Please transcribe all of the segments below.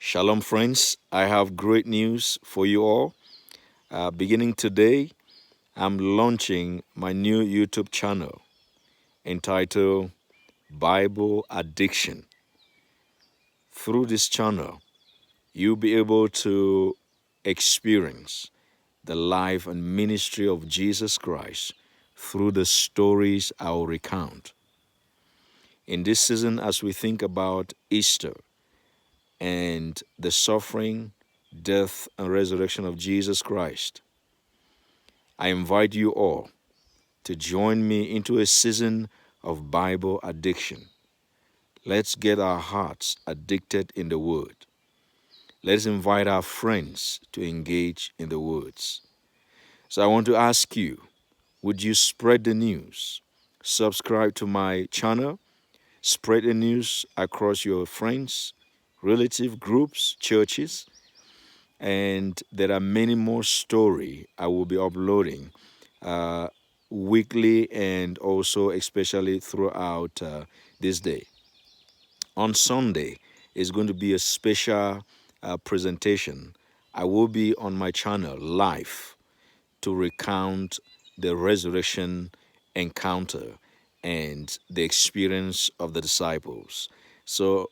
Shalom, friends. I have great news for you all. Beginning today, I'm launching my new YouTube channel entitled Bible Addiction. Through this channel, you'll be able to experience the life and ministry of Jesus Christ through the stories I'll recount. In this season, as we think about Easter and the suffering, death, and resurrection of Jesus Christ, I invite you all to join me into a season of Bible addiction. Let's get our hearts addicted in the Word. Let's invite our friends to engage in the words. So I want to ask you, would you spread the news? Subscribe to my channel. Spread the news across your friends, relative groups, churches, and there are many more stories I will be uploading weekly and also especially throughout this day. On Sunday is going to be a special presentation. I will be on my channel live to recount the resurrection encounter and the experience of the disciples. So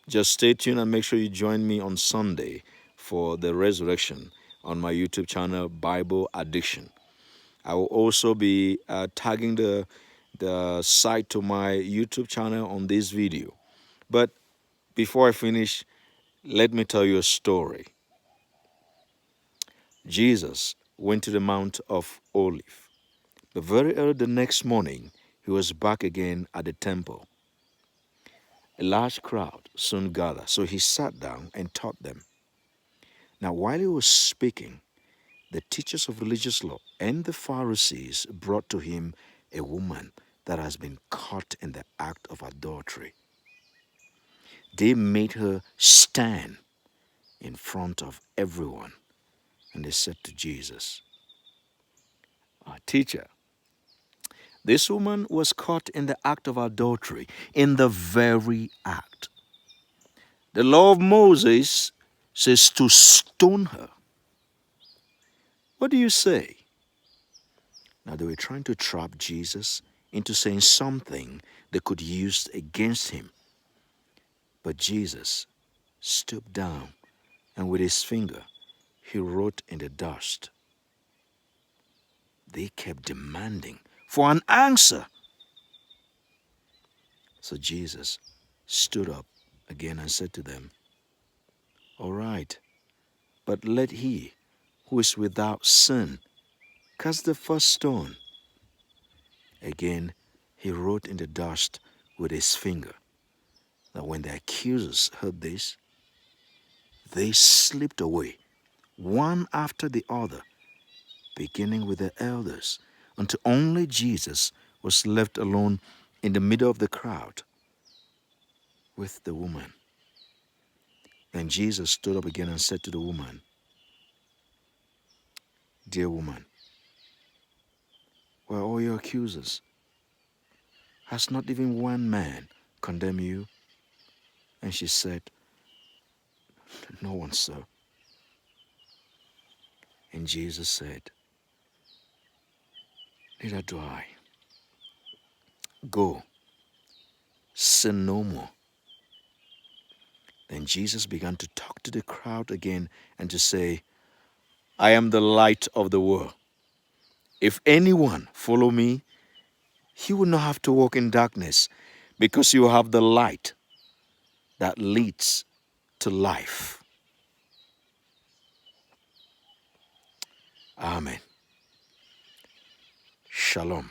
just stay tuned and make sure you join me on Sunday for the resurrection on my YouTube channel, Bible Addiction. I will also be tagging the site to my YouTube channel on this video. But before I finish, let me tell you a story. Jesus went to the Mount of Olives. But very early the next morning, he was back again at the temple. A large crowd soon gathered, so he sat down and taught them. Now, while he was speaking, the teachers of religious law and the Pharisees brought to him a woman that has been caught in the act of adultery. They made her stand in front of everyone, and they said to Jesus, Teacher, this woman was caught in the act of adultery, in the very act. The law of Moses says to stone her. What do you say? Now they were trying to trap Jesus into saying something they could use against him. But Jesus stooped down and with his finger he wrote in the dust. They kept demanding for an answer. So Jesus stood up again and said to them, All right, but let he who is without sin cast the first stone. Again he wrote in the dust with his finger. Now when the accusers heard this, they slipped away, one after the other, beginning with the elders, until only Jesus was left alone in the middle of the crowd with the woman. Then Jesus stood up again and said to the woman, Dear woman, where are all your accusers? Has not even one man condemned you? And she said, No one, sir. And Jesus said, Neither do I. Go, sin no more. Then Jesus began to talk to the crowd again and to say, I am the light of the world. If anyone follow me, he will not have to walk in darkness, because you have the light that leads to life. Amen. Shalom.